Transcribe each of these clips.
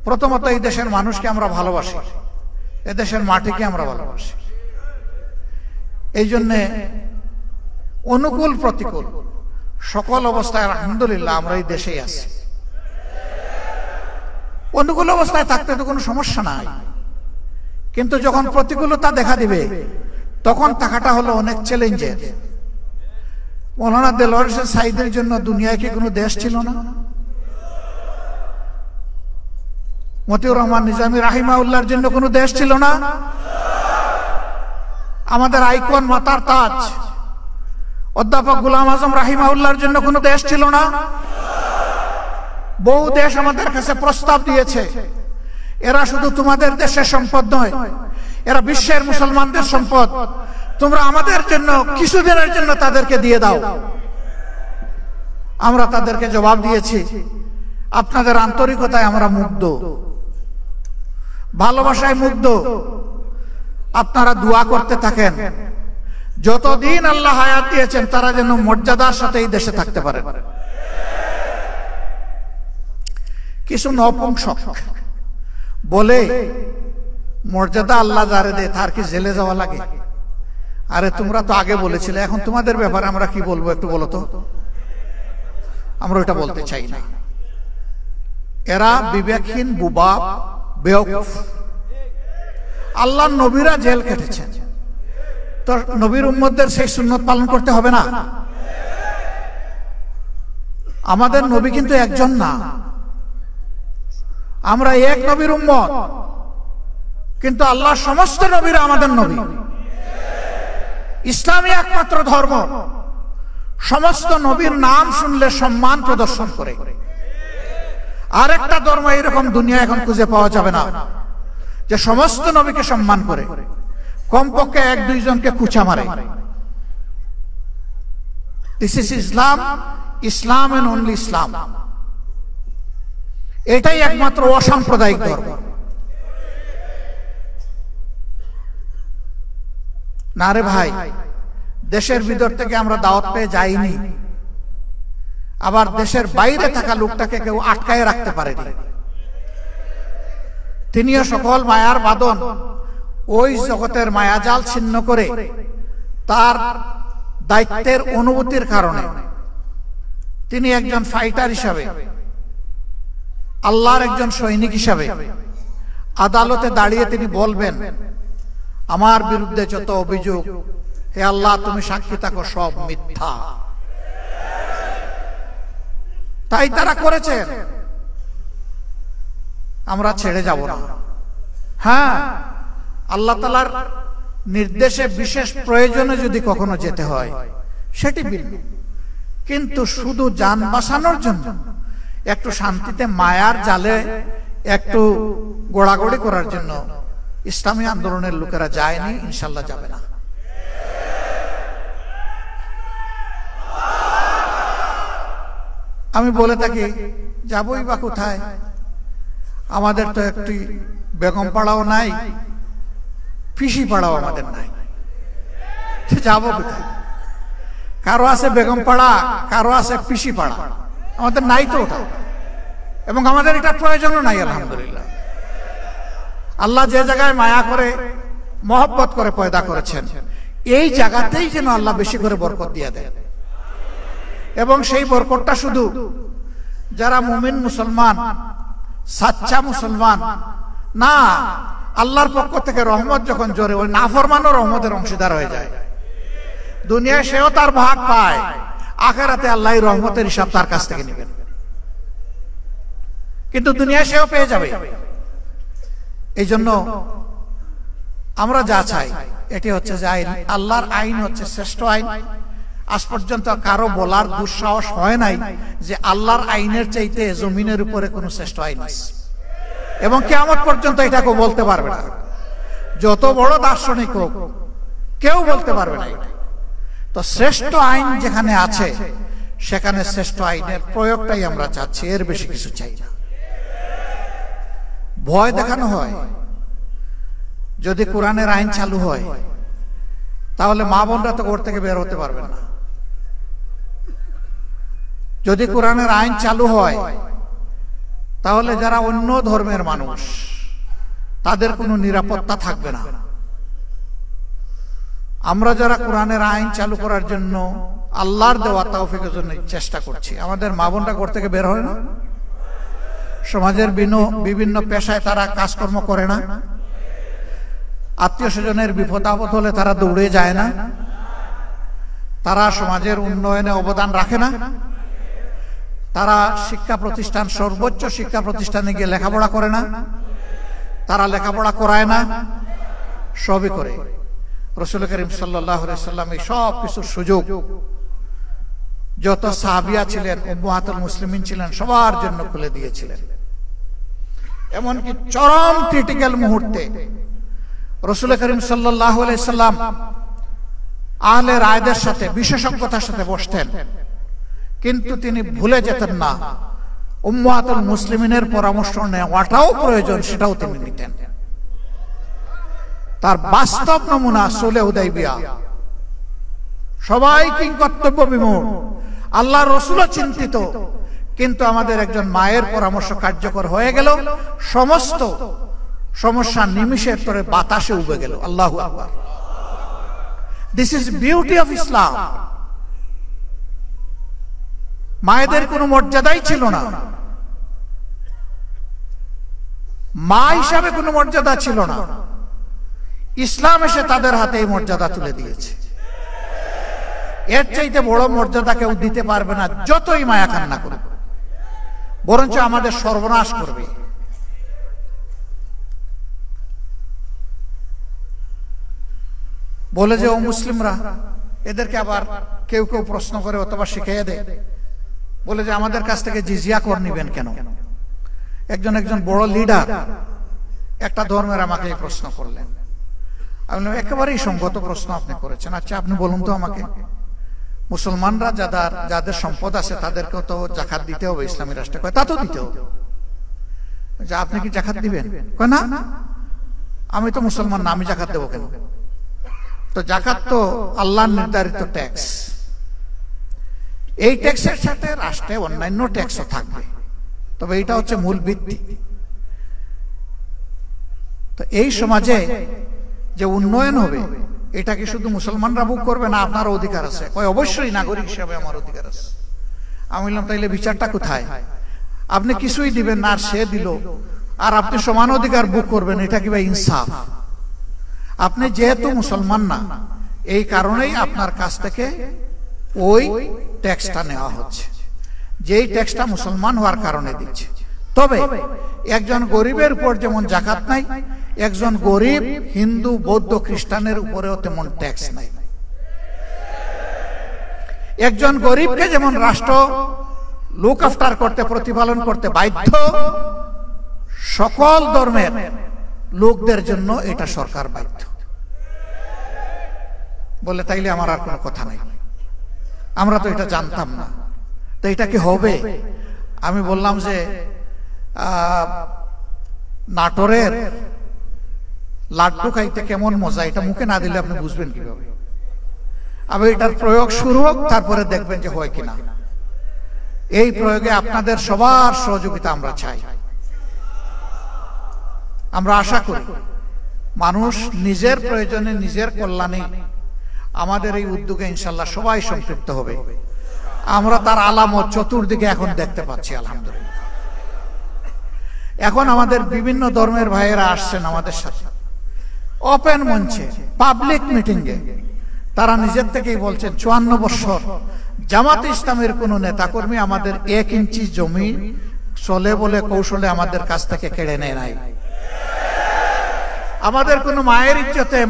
প্রথমত এই দেশের মানুষকে আমরা ভালোবাসি, এ দেশের মাটিকে আমরা ভালোবাসি। এই জন্যে অনুকূল প্রতিকূল সকল অবস্থায় আলহামদুলিল্লাহ আমরা এই দেশেই আছি। অনুকূল অবস্থায় থাকতে তো কোনো সমস্যা নাই, কিন্তু যখন প্রতিকূলতা দেখা দিবে তখন থাকাটা হলো অনেক চ্যালেঞ্জের। মৌলানা দেলোয়ার হোসেন সাঈদের জন্য দুনিয়ায় কি কোনো দেশ ছিল না? মতিউর রহমান নিজামী রাহিমাহুল্লাহর জন্য কোনো দেশ ছিল না? আমাদের আইকন মাতার তাজ অধ্যাপক গোলাম আজম রাহিমাহুল্লাহর জন্য কোনো দেশ ছিল না? বহু দেশ আমাদের কাছে প্রস্তাব দিয়েছে, এরা শুধু তোমাদের দেশের সম্পদ নয়, এরা বিশ্বের মুসলমানদের সম্পদ, তোমরা আমাদের জন্য কিছুদিনের জন্য তাদেরকে দিয়ে দাও। আমরা তাদেরকে জবাব দিয়েছি, আপনাদের আন্তরিকতায় আমরা মুগ্ধ, ভালোবাসায় মুগ্ধ, আপনারা দোয়া করতে থাকেন যতদিন আল্লাহ হায়াত দিয়েছেন তারা যেন মর্যাদার সাথে এই দেশে থাকতে পারে। কিছু নপুংসক বলে মর্যাদা আল্লাহ যারে দেয় তার কি জেলে যাওয়া লাগে? আরে তোমরা তো আগে বলেছিলে, এখন তোমাদের ব্যাপারে আমরা কি বলবো একটু বলো তো। আমরা ওটা বলতে চাই না। এরা বিবেকহীন, বুবা, বেওকুফ। আল্লাহর নবীরা জেল কেটেছেন, তো নবীর উম্মতদের সেই সুন্নত পালন করতে হবে না? আমাদের নবী কিন্তু একজন না, আমরা এক নবীর উম্মত, কিন্তু আল্লাহ সমস্ত নবীরা আমাদের নবী। ইসলামই একমাত্র ধর্ম সমস্ত নবীর নাম শুনলে সম্মান প্রদর্শন করে। আর একটা ধর্ম এরকম দুনিয়া এখন খুঁজে পাওয়া যাবে না যে সমস্ত নবীকে সম্মান করে, কমপক্ষে এক দুইজনকে কুচা মারে। This is Islam, Islam and only Islam. এটাই একমাত্র অসাম্প্রদায়িক ধর্ম। না রে ভাই, দেশের ভিতর থেকে আমরা দাওয়াত পেয়ে যাইনি, আবার দেশের বাইরে থাকা লোকটাকে কেউ আটকায় রাখতে পারেনি। তিনিও সকল মায়ার বাঁধন ওই জগতের মায়াজাল ছিন্ন করে তার দায়িত্বের অনুভূতির কারণে তিনি একজন ফাইটার হিসাবে, আল্লাহর একজন সৈনিক হিসাবে আদালতে দাঁড়িয়ে তিনি বলবেন, আমার বিরুদ্ধে যত অভিযোগ, হে আল্লাহ তুমি সাক্ষী থাকো, সব মিথ্যা। তাই তারা করেছেন, আমরা ছেড়ে যাব না। হ্যাঁ, আল্লাহ তাআলার নির্দেশে বিশেষ প্রয়োজনে যদি কখনো যেতে হয় সেটি ভিন্ন, কিন্তু শুধু জান বাঁচানোর জন্য একটু শান্তিতে মায়ার জালে একটু গোড়াগড়ি করার জন্য ইসলামী আন্দোলনের লোকেরা যায়নি, ইনশাল্লাহ যাবে না। আমি বলে থাকি, যাবই বা কোথায়? আমাদের তো একটি বেগম পাড়াও নাই, পিসি পাড়াও আমাদের নাই, যাবো কোথায়? কারো আছে বেগম পাড়া, কারো আছে পিসি পাড়া, আমাদের নাই তো ওটা, এবং আমাদের এটা প্রয়োজনও নাই। আলহামদুলিল্লাহ, আল্লাহ যে জায়গায় মায়া করে মহব্বত করে পয়দা করেছেন, এই জায়গাতেই যেন আল্লাহ বেশি করে বরকত দিয়ে দেন, এবং সেই বরকতটা শুধু যারা মুমিন মুসলমান, সাচ্চা মুসলমান না, আল্লাহর পক্ষ থেকে রহমত যখন জোরে, ওই নাফরমানও রহমতের অংশীদার হয়ে যায়। দুনিয়ায় সেও তার ভাগ পায়, আখিরাতে আল্লাহ রহমতের হিসাব তার কাছ থেকে নেবেন, কিন্তু দুনিয়ায় সেও পেয়ে যাবে। এই জন্য আমরা যা চাই এটি হচ্ছে যে আইন, আল্লাহর আইন হচ্ছে শ্রেষ্ঠ আইন। আজ পর্যন্ত কারো বলার দুঃসাহস হয় নাই যে আল্লাহর আইনের চাইতে জমিনের উপরে কোনো শ্রেষ্ঠ আইন আছে, এবং কিয়ামত পর্যন্ত এটা কেউ বলতে পারবে না। যত বড় দার্শনিক হোক, কেউ বলতে পারবে না। তো শ্রেষ্ঠ আইন যেখানে আছে সেখানে শ্রেষ্ঠ আইনের প্রয়োগটাই আমরা চাচ্ছি, এর বেশি কিছু চাই না। ভয় দেখানো হয়, যদি কোরআনের আইন চালু হয় তাহলে মা বোনরা তো ঘর থেকে বের হতে পারবে না। যদি কোরআনের আইন চালু হয় তাহলে যারা অন্য ধর্মের মানুষ তাদের কোনো নিরাপত্তা থাকবে না। আমরা যারা কোরআনের আইন চালু করার জন্য আল্লাহর দেওয়া তৌফিকের জন্য চেষ্টা করছি, আমাদের মা বোনরা ঘর থেকে বের হয় না, সমাজের বিভিন্ন পেশায় তারা কাজকর্ম করে না, আত্মীয় স্বজনের বিপদ আপদ হলে তারা দৌড়ে যায় না, তারা সমাজের উন্নয়নে অবদান রাখে না, তারা শিক্ষা প্রতিষ্ঠান সর্বোচ্চ শিক্ষা প্রতিষ্ঠানে গিয়ে লেখাপড়া করে না, তারা লেখাপড়া করায় না, সবই করে। রাসূল করিম সাল্লাল্লাহু আলাইহি সাল্লাম এই সব কিছুর সুযোগ যত সাহাবিয়া ছিলেন, উম্মাহাতুল মুসলিমিন ছিলেন, সবার জন্য খুলে দিয়েছিলেন। এমনকি চরম ক্রিটিক্যাল মুহূর্তে রাসূল করিম সাল্লাল্লাহু আলাইহি সাল্লাম আহলে রায়দের সাথে বিশেষজ্ঞতার সাথে বসতেন, কিন্তু তিনি ভুলে যেতেন না উম্মাহাতুল মুসলিমিনের পরামর্শ নেওয়াটাও প্রয়োজন, সেটাও তিনি নিতেন। তার বাস্তব নমুনা সুলহে হুদাইবিয়া। সবাই কিংকর্তব্য বিমূঢ়, আল্লাহর রাসূলও চিন্তিত, কিন্তু আমাদের একজন মায়ের পরামর্শ কার্যকর হয়ে গেল, সমস্ত সমস্যা নিমিষের তরে বাতাসে উবে গেল। আল্লাহু আকবার। This is beauty of Islam. মায়েদের কোনো মর্যাদাই ছিল না, মা হিসাবে কোনো মর্যাদা ছিল না, ইসলাম এসে তাদের হাতে এই মর্যাদা তুলে দিয়েছে। এর চাইতে বড় মর্যাদা কেউ দিতে পারবে না, যতই মায়া কান্না করবে, বরঞ্চ আমাদের সর্বনাশ করবে। বলে যে ও মুসলিমরা, এদেরকে আবার কেউ কেউ প্রশ্ন করে অথবা শিখিয়ে দেয়, বলে যে আমাদের কাছ থেকে জিজিয়া কর নিবেন কেন? একজন বড় লিডার একটা ধর্মের আমাকে এই প্রশ্ন করলেন। আমি বললাম, একেবারেই সঙ্গত প্রশ্ন আপনি করেছেন। আচ্ছা আপনি বলুন তো আমাকে, মুসলমানরা যাদের সম্পদ আছে তাদেরকেও তো জাকাত দিতে হবে ইসলামী রাষ্ট্রে। কয় তা তো দিতে হবে। যে আপনি কি জাকাত দিবেন? কয় না, আমি তো মুসলমান না, আমি জাকাত দেবো কেন? তো জাকাত তো আল্লাহর নির্ধারিত ট্যাক্স, এই ট্যাক্সের সাথে রাষ্ট্রে অন্যান্য ট্যাক্সও থাকবে, তবে এটা হচ্ছে মূল ভিত্তি। তো এই সমাজে যে উন্নয়ন হবে, এটা কি শুধু মুসলমানরা ভোগ করবে না, আপনার অধিকার আছে? কয় অবশ্যই, নাগরিক হিসাবে আমার অধিকার আছে। আমি বললাম, তাইলে বিচারটা কোথায়? আপনি কিছুই দিবেন না আর সে দিল, আর আপনি সমান অধিকার ভোগ করবেন, এটা কি ভাই ইনসাফ? আপনি যেহেতু মুসলমান না, এই কারণেই আপনার কাছ থেকে ওই ট্যাক্সটা নেওয়া হচ্ছে, যেই ট্যাক্সটা মুসলমান হওয়ার কারণে দিচ্ছে। তবে একজন গরিবের উপর যেমন জাকাত নাই, একজন গরিব হিন্দু বৌদ্ধ খ্রিস্টানের উপরেও তেমন ট্যাক্স নাই। একজন গরিবকে যেমন রাষ্ট্র লুক আফটার করতে, প্রতিপালন করতে বাধ্য, সকল ধর্মের লোকদের জন্য এটা সরকার বাধ্য। বলে তাইলে আমার আর কোনো কথা নাই, আমরা তো এটা জানতাম না, তো এটা কি হবে? আমি বললাম যে নাটোরের লাড্ডু খাইতে কেমন মজা, এটা মুখে না দিলে আপনি বুঝবেন কিভাবে? আবার এটার প্রয়োগ শুরু হোক, তারপরে দেখবেন যে হয় কিনা। এই প্রয়োগে আপনাদের সবার সহযোগিতা আমরা চাই। আমরা আশা করি মানুষ নিজের প্রয়োজনে, নিজের কল্যাণে আমাদের এই উদ্যোগে ইনশাল্লাহ সবাই সম্পৃক্ত হবে। আমরা তার আলামত চতুর্দিকে এখন দেখতে পাচ্ছি, আলহামদুলিল্লাহ। এখন আমাদের বিভিন্ন ধর্মের ভাইয়েরা আসছেন আমাদের সাথে ওপেন মঞ্চে, পাবলিক মিটিংয়ে। তারা নিজের থেকেই বলছেন 54 বছর জামাত ইসলামের কোন নেতাকর্মী আমাদের 1 ইঞ্চি জমি চলে বলে কৌশলে আমাদের কাছ থেকে কেড়ে নেয় নাই। আমাদের কোনো মায়ের ইজ্জতে,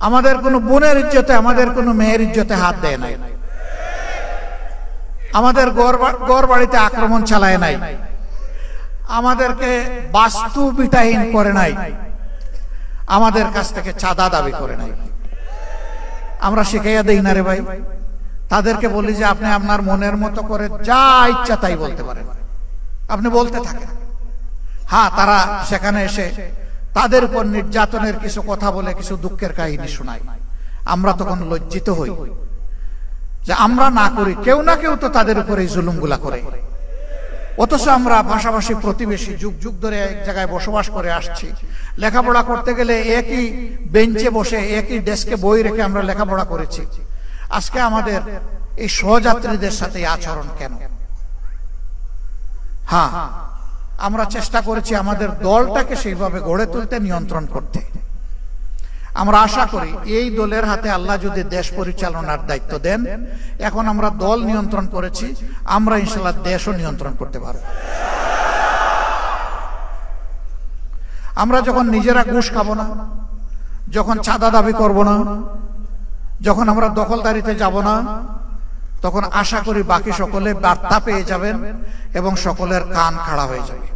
আমাদের কোনো বোনের ইজ্জতে, আমাদের কোনো মেয়ের ইজ্জতে হাত দেয় নাই। আমাদের ঘর বাড়িতে আক্রমণ চালায় নাই, আমাদেরকে বাস্তু বিটাহীন করে নাই, আমাদের কাছ থেকে চাঁদা দাবি করে নাই। আমরা শিখাইয়া দেই না রে ভাই। তাদেরকে বলি যে আপনি আপনার মনের মতো করে যা ইচ্ছা তাই বলতে পারেন, আপনি বলতে থাকেন। হ্যাঁ, তারা সেখানে এসে তাদের উপর নির্যাতনের কিছু কথা বলে, কিছু দুঃখের কাহিনী শোনায়। আমরা তখন লজ্জিত হই যে আমরা না করি, কেউ না কেউ তো তাদের উপর এই জুলুমগুলা করে। অথচ আমরা পাশাপাশি প্রতিবেশী, যুগ যুগ ধরে এক জায়গায় বসবাস করে আসছি। লেখাপড়া করতে গেলে একই বেঞ্চে বসে একই ডেস্কে বই রেখে আমরা লেখাপড়া করেছি। আজকে আমাদের এই সহযাত্রীদের সাথে আচরণ কেন? হ্যাঁ, আমরা চেষ্টা করেছি আমাদের দলটাকে সেইভাবে গড়ে তুলতে, নিয়ন্ত্রণ করতে। আমরা আশা করি এই দলের হাতে আল্লাহ যদি দেশ পরিচালনার দায়িত্ব দেন, এখন আমরা দল নিয়ন্ত্রণ করেছি, আমরা ইনশাআল্লাহ দেশও নিয়ন্ত্রণ করতে পারব। আমরা যখন নিজেরা ঘুষ খাবো না, যখন চাঁদা দাবি করব না, যখন আমরা দখলদারিতে যাব না, তখন আশা করি বাকি সকলে বার্তা পেয়ে যাবেন এবং সকলের কান খাড়া হয়ে যাবে।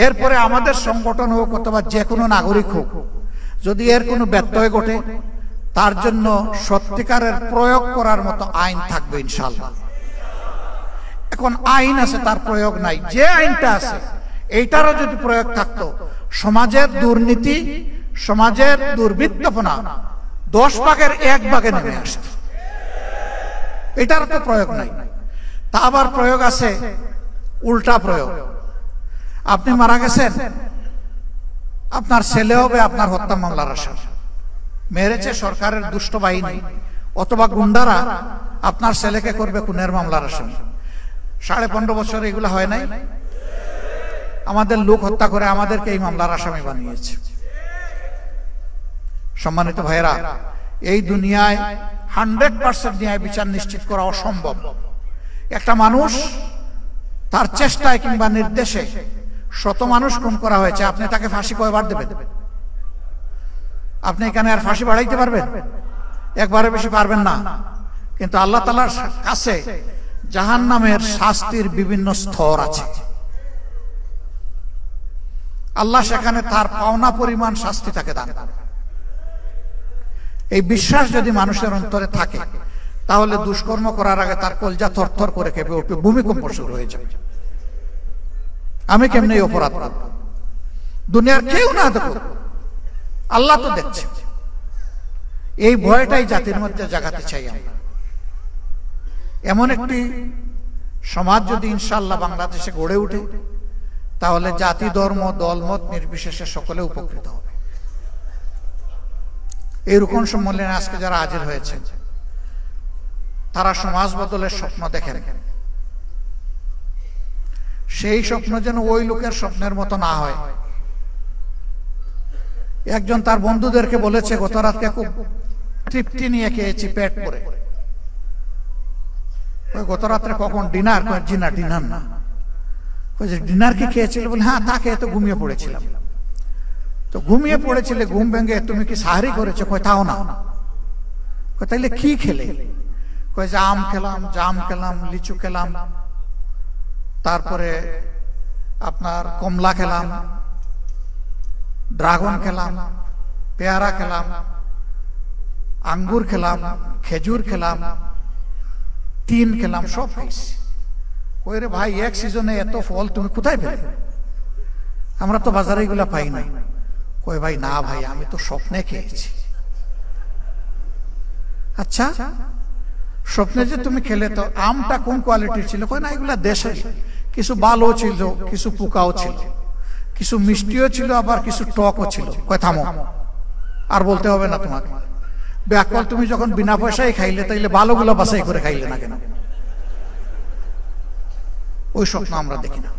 এরপরে আমাদের সংগঠন হোক অথবা যে কোনো নাগরিক হোক, যদি এর কোনো ব্যত্যয় ঘটে, তার জন্য সত্যিকারের প্রয়োগ করার মতো আইন থাকবে ইনশাআল্লাহ। এখন আইন আছে, তার প্রয়োগ নাই। যে আইনটা আছে এইটারও যদি প্রয়োগ থাকতো, সমাজের দুর্নীতি, সমাজের দুর্বৃত্তপনা 10 ভাগের 1 ভাগে নেমে আসতো। এটারও তো প্রয়োগ নাই। তা আবার প্রয়োগ আছে উল্টা প্রয়োগ। আপনি মারা গেছেন, আপনার ছেলে হবে আপনার হত্যা মামলার আসামি। মেরেছে সরকারের দুষ্ট বাহিনী অথবা গুন্ডারা, আপনার ছেলেকে করবে খুনের মামলার আসামি। 15.5 বছর এগুলো হয় নাই? আমাদের লোক হত্যা করে আমাদেরকে এই মামলার আসামি বানিয়েছে। সম্মানিত ভাইরা, এই দুনিয়ায় 100% ন্যায় বিচার নিশ্চিত করা অসম্ভব। একটা মানুষ তার চেষ্টায় কিংবা নির্দেশে 100 মানুষ খুন করা হয়েছে, আপনি তাকে ফাঁসি কয়বার দেবেন? আপনি এখানে আর ফাঁসি বাড়াইতে পারবেন? একবারে বেশি পারবেন না। কিন্তু আল্লাহ তাআলার কাছে জাহান্নামের শাস্তির বিভিন্ন স্তর আছে। আল্লাহ সেখানে তার পাওনা পরিমাণ শাস্তি তাকে দান করবে। এই বিশ্বাস যদি মানুষের অন্তরে থাকে, তাহলে দুষ্কর্ম করার আগে তার কলজা থরথর করে কেঁপে উঠবে, ভূমিকম্প শুরু হয়ে যাবে। আমি কেমনে অপরাধ করব? দুনিয়ার কেউ না দেখুক, আল্লাহ তো দেখছে। এই ভয়টাই জাতির মধ্যে জাগাতে চাই আমরা। এমন একটি সমাজ যদি ইনশাআল্লাহ বাংলাদেশে গড়ে ওঠে, তাহলে জাতি, ধর্ম, দলমত নির্বিশেষে সকলে উপকৃত হবে। এই রুকন সম্মেলনে আজকে যারা হাজির হয়েছে, তারা সমাজ বদলের স্বপ্ন দেখেন। সেই স্বপ্ন যেন ওই লোকের স্বপ্নের মতো না হয়। একজন তার বন্ধুদেরকে বলেছে, গত রাতকে খুব তৃপ্তি নিয়ে খেয়েছি, পেট ভরে। গত রাত্রে কখন ডিনার? ডিনার না। ডিনার কি খেয়েছিল? বলে হ্যাঁ, তা খেয়ে তো ঘুমিয়ে পড়েছিলাম। তো ঘুমিয়ে পড়েছিলে, ঘুম ভেঙে তুমি কি সাহারি করেছো? কয় তাও না। তাইলে কি খেলে? কয় যে আম খেলাম, জাম খেলাম, লিচু খেলাম, তারপরে আপনার কমলা খেলাম, ড্রাগন খেলাম, পেয়ারা খেলাম, আঙ্গুর খেলাম, খেজুর খেলাম, তিন খেলাম, সব খাইছি। কই রে ভাই, এক সিজনে এত ফল তুমি কোথায় পেলে? আমরা তো বাজারে এগুলা পাই না। কই ভাই না ভাই, আমি তো স্বপ্নে খেয়েছি। আচ্ছা, স্বপ্নে যে তুমি খেলে, তো আমটা কোন কোয়ালিটির ছিল? কই না, এগুলা দেশের। কিছু ভালো ছিল, কিছু পোকাও ছিল, কিছু মিষ্টিও ছিল, আবার কিছু টকও ছিল। কয় থামো, আর বলতে হবে না তোমাকে। ব্যাকল, তুমি যখন বিনা পয়সায় খাইলে, তাইলে ভালোগুলো বাছাই করে খাইলে না কেন? ওই স্বপ্ন আমরা দেখি না।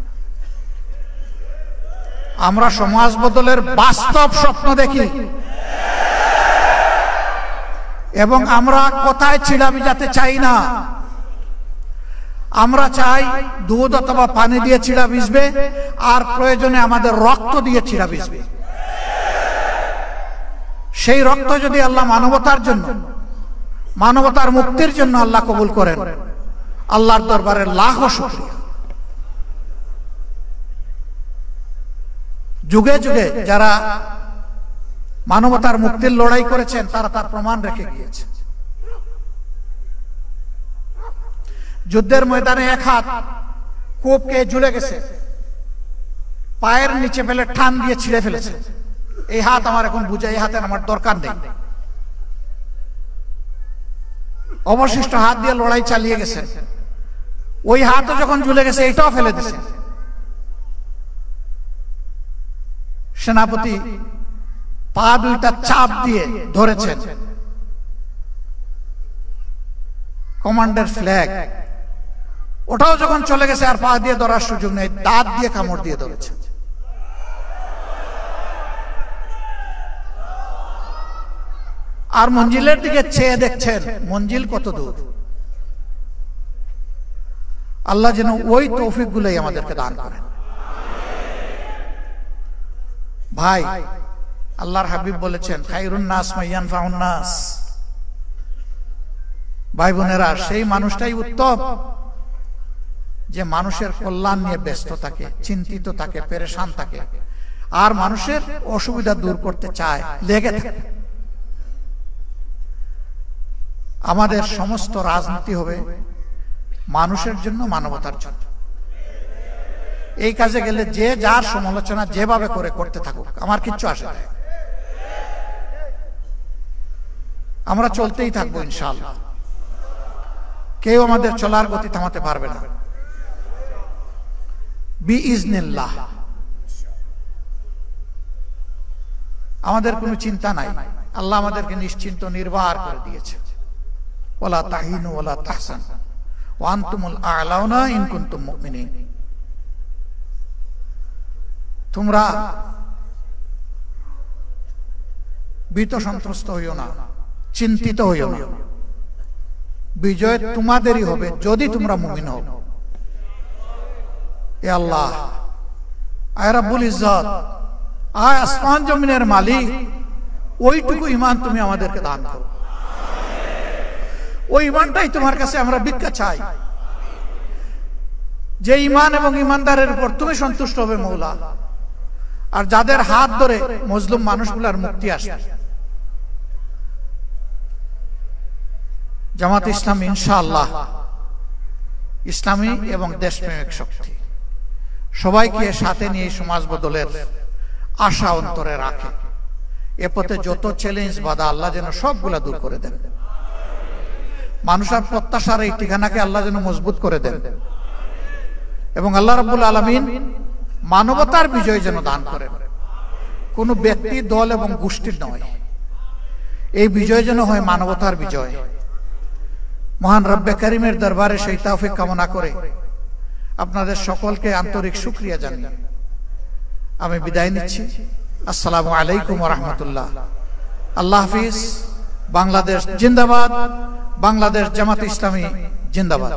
আমরা সমাজ বদলের বাস্তব স্বপ্ন দেখি, এবং আমরা কোথায় ছিড়া ভিজাতে চাই না। আমরা চাই দুধ অথবা পানি দিয়ে ছিড়া ভিজবে, আর প্রয়োজনে আমাদের রক্ত দিয়ে ছিড়া ভিজবে। সেই রক্ত যদি আল্লাহ মানবতার জন্য, মানবতার মুক্তির জন্য আল্লাহ কবুল করেন, আল্লাহর দরবারে লাখো শুকরিয়া। যুগে যুগে যারা মানবতার মুক্তির লড়াই করেছেন, তারা তার প্রমাণ রেখে গিয়েছে। যুদ্ধের ময়দানে এক হাত কোপকে ঝুলে গেছে, পায়ের নিচে ফেলে টান দিয়ে ছিঁড়ে ফেলেছে। এই হাত আমার এখন বুঝে, এই হাতের আমার দরকার নেই। অবশিষ্ট হাত দিয়ে লড়াই চালিয়ে গেছে। ওই হাতও যখন ঝুলে গেছে এটাও ফেলে দিছে। সেনাপতি পা দুইটা চাপ দিয়ে ধরেছেন, কমান্ডার ফ্ল্যাগ, ওটাও যখন চলে গেছে আর পা দিয়ে ধরার সুযোগ নেই, দাঁত দিয়ে কামড় দিয়ে ধরেছে। আর মঞ্জিলের দিকে চেয়ে দেখছেন মঞ্জিল কত দূর। আল্লাহ যেন ওই তৌফিক গুলোই আমাদেরকে দান করেন। ভাই, আল্লাহর হাবিব বলেছেন খায়রুন নাস মাইয়ানফাউন নাস। ভাই বোনেরা, সেই মানুষটাই উত্তম যে মানুষের কল্যাণ নিয়ে ব্যস্ত থাকে, চিন্তিত থাকে, পেরেশান থাকে, আর মানুষের অসুবিধা দূর করতে চায়, লেগে থাকে। আমাদের সমস্ত রাজনীতি হবে মানুষের জন্য, মানবতার জন্য। এই কাজে গেলে যে যার সমালোচনা যেভাবে করে করতে থাকুক, আমার কিচ্ছু আসে না। আমরা চলতেই থাকবো ইনশাআল্লাহ। কেউ আমাদের চলার গতি থামাতে পারবে না বিইজনিল্লাহ। আমাদের কোনো চিন্তা নাই, আল্লাহ আমাদেরকে নিশ্চিন্ত নির্ভর করে দিয়েছে। ওয়ালা তাহিনু ওয়ালা তাহসানু ওয়া আনতুমুল আ'লাউনা ইন কুনতুম মুমিনিন। তোমরা ভীত সন্ত্রস্ত হইও না, চিন্তিত হইও না, বিজয় তোমাদেরই হবে যদি তোমরা মুমিন হও। এ আল্লাহ, আয় রাব্বুল ইজ্জত, আয় আসমান জমিনের মালিক, ওইটুকু ঈমান তুমি আমাদেরকে দান করো। ওই ঈমানটাই তোমার কাছে আমরা ভিক্ষা চাই, যে ঈমান এবং ঈমানদারের উপর তুমি সন্তুষ্ট হবে মওলা, আর যাদের হাত ধরে মজলুম মানুষগুলার মুক্তি আসবে। জামাত ইসলাম ইনশাআল্লাহ ইসলামী এবং দেশপ্রেমিক শক্তি, সবাইকে সাথে নিয়ে সমাজ বদলের আশা অন্তরে রাখে। এ পথে যত চ্যালেঞ্জ বাধা আল্লাহ যেন সবগুলা দূর করে দেন। মানুষের প্রত্যাশার এই ঠিকানাকে আল্লাহ যেন মজবুত করে দেন, এবং আল্লাহ রাব্বুল আলামিন মানবতার বিজয় যেন দান করেন, কোন ব্যক্তি, দল এবং গোষ্ঠীর নয়। এই বিজয় যেন হয় মানবতার বিজয়। মহান রব্বে কারীমের দরবারে সেই তৌফিক কামনা করে আপনাদের সকলকে আন্তরিক শুকরিয়া জানিয়ে আমি বিদায় নিচ্ছি। আসসালামু আলাইকুম ওয়া রাহমাতুল্লাহ। আল্লাহ হাফিজ। বাংলাদেশ জিন্দাবাদ। বাংলাদেশ জামাত ইসলামী জিন্দাবাদ।